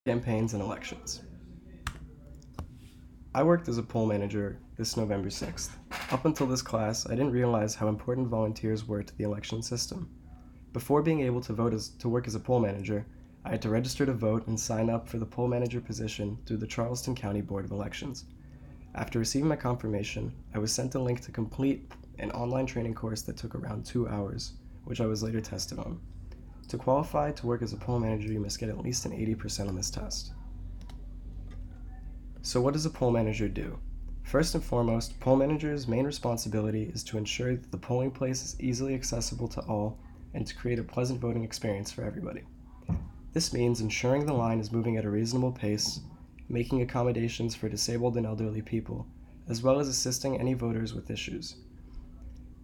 Campaigns and elections. I worked as a poll manager this November 6th. Up until this class, I didn't realize how important volunteers were to the election system. Before being able to work as a poll manager, I had to register to vote and sign up for the poll manager position through the Charleston County Board of Elections. After receiving my confirmation, I was sent a link to complete an online training course that took around 2 hours, which I was later tested on. To qualify to work as a poll manager, you must get at least an 80% on this test. So what does a poll manager do? First and foremost, poll manager's main responsibility is to ensure that the polling place is easily accessible to all and to create a pleasant voting experience for everybody. This means ensuring the line is moving at a reasonable pace, making accommodations for disabled and elderly people, as well as assisting any voters with issues.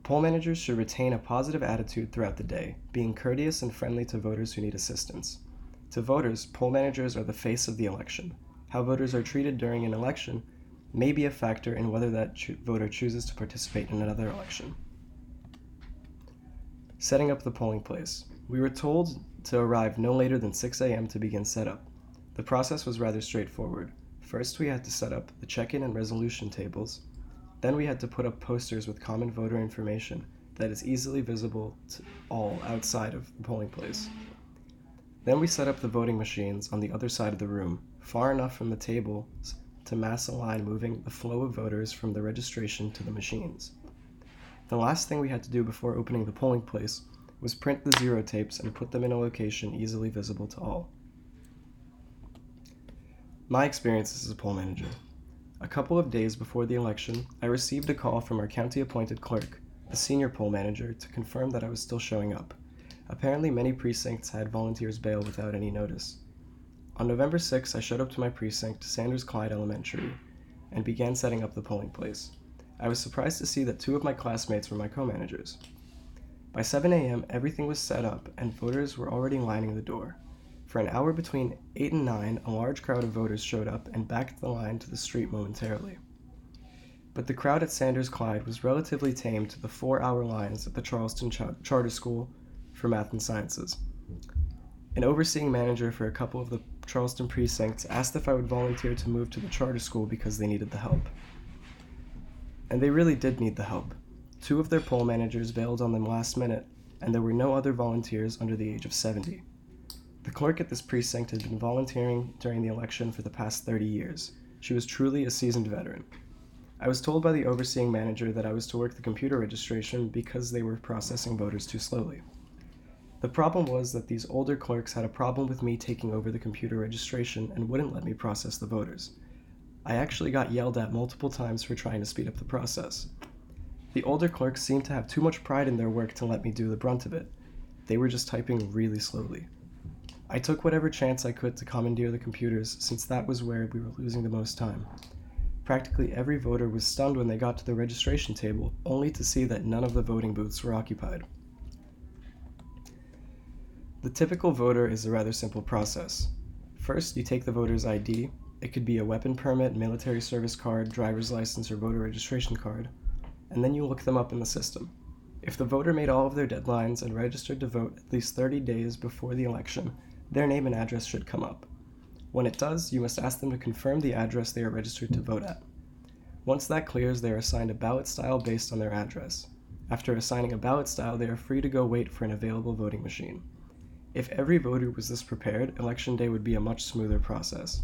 Poll managers should retain a positive attitude throughout the day, being courteous and friendly to voters who need assistance. To voters, poll managers are the face of the election. How voters are treated during an election may be a factor in whether that voter chooses to participate in another election. Setting up the polling place. We were told to arrive no later than 6 a.m. to begin setup. The process was rather straightforward. First, we had to set up the check-in and resolution tables. Then we had to put up posters with common voter information that is easily visible to all outside of the polling place. Then we set up the voting machines on the other side of the room, far enough from the tables to mass a line moving the flow of voters from the registration to the machines. The last thing we had to do before opening the polling place was print the zero tapes and put them in a location easily visible to all. My experiences as a poll manager. A couple of days before the election, I received a call from our county-appointed clerk, a senior poll manager, to confirm that I was still showing up. Apparently, many precincts had volunteers bail without any notice. On November 6, I showed up to my precinct, Sanders Clyde Elementary, and began setting up the polling place. I was surprised to see that 2 of my classmates were my co-managers. By 7 a.m., everything was set up, and voters were already lining the door. For an hour between 8 and 9, a large crowd of voters showed up and backed the line to the street momentarily. But the crowd at Sanders Clyde was relatively tame to the 4-hour lines at the Charleston Charter School for Math and Sciences. An overseeing manager for a couple of the Charleston precincts asked if I would volunteer to move to the charter school because they needed the help. And they really did need the help. 2 of their poll managers bailed on them last minute, and there were no other volunteers under the age of 70. The clerk at this precinct had been volunteering during the election for the past 30 years. She was truly a seasoned veteran. I was told by the overseeing manager that I was to work the computer registration because they were processing voters too slowly. The problem was that these older clerks had a problem with me taking over the computer registration and wouldn't let me process the voters. I actually got yelled at multiple times for trying to speed up the process. The older clerks seemed to have too much pride in their work to let me do the brunt of it. They were just typing really slowly. I took whatever chance I could to commandeer the computers, since that was where we were losing the most time. Practically every voter was stunned when they got to the registration table, only to see that none of the voting booths were occupied. The typical voter is a rather simple process. First, you take the voter's ID. It could be a weapon permit, military service card, driver's license, or voter registration card, and then you look them up in the system. If the voter made all of their deadlines and registered to vote at least 30 days before the election, their name and address should come up. When it does, you must ask them to confirm the address they are registered to vote at. Once that clears, they are assigned a ballot style based on their address. After assigning a ballot style, they are free to go wait for an available voting machine. If every voter was this prepared, election day would be a much smoother process.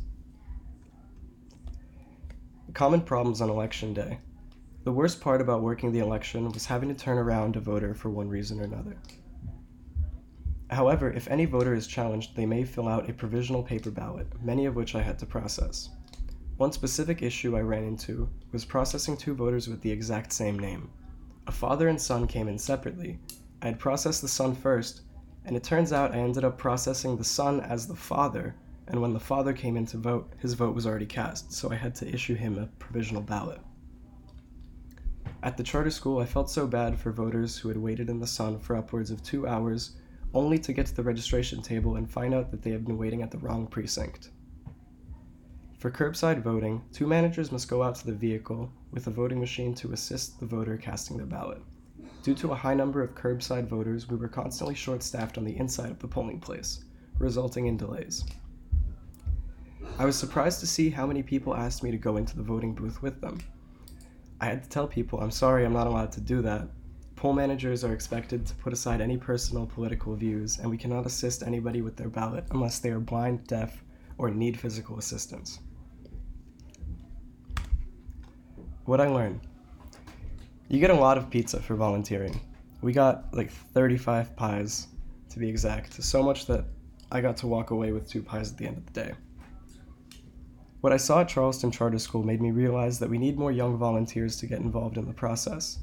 Common problems on election day. The worst part about working the election was having to turn around a voter for one reason or another. However, if any voter is challenged, they may fill out a provisional paper ballot, many of which I had to process. One specific issue I ran into was processing 2 voters with the exact same name. A father and son came in separately. I had processed the son first, and it turns out I ended up processing the son as the father, and when the father came in to vote, his vote was already cast, so I had to issue him a provisional ballot. At the charter school, I felt so bad for voters who had waited in the sun for upwards of 2 hours only to get to the registration table and find out that they had been waiting at the wrong precinct. For curbside voting, 2 managers must go out to the vehicle with a voting machine to assist the voter casting their ballot. Due to a high number of curbside voters, we were constantly short-staffed on the inside of the polling place, resulting in delays. I was surprised to see how many people asked me to go into the voting booth with them. I had to tell people, I'm sorry, I'm not allowed to do that. Poll managers are expected to put aside any personal political views, and we cannot assist anybody with their ballot unless they are blind, deaf, or need physical assistance. What I learned. You get a lot of pizza for volunteering. We got like 35 pies, to be exact, so much that I got to walk away with 2 pies at the end of the day. What I saw at Charleston Charter School made me realize that we need more young volunteers to get involved in the process.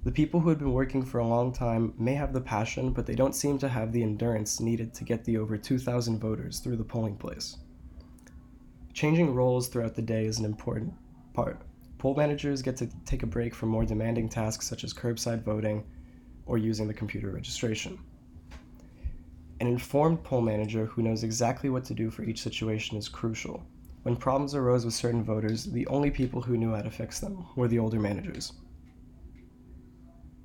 The people who had been working for a long time may have the passion, but they don't seem to have the endurance needed to get the over 2,000 voters through the polling place. Changing roles throughout the day is an important part. Poll managers get to take a break from more demanding tasks such as curbside voting or using the computer registration. An informed poll manager who knows exactly what to do for each situation is crucial. When problems arose with certain voters, the only people who knew how to fix them were the older managers.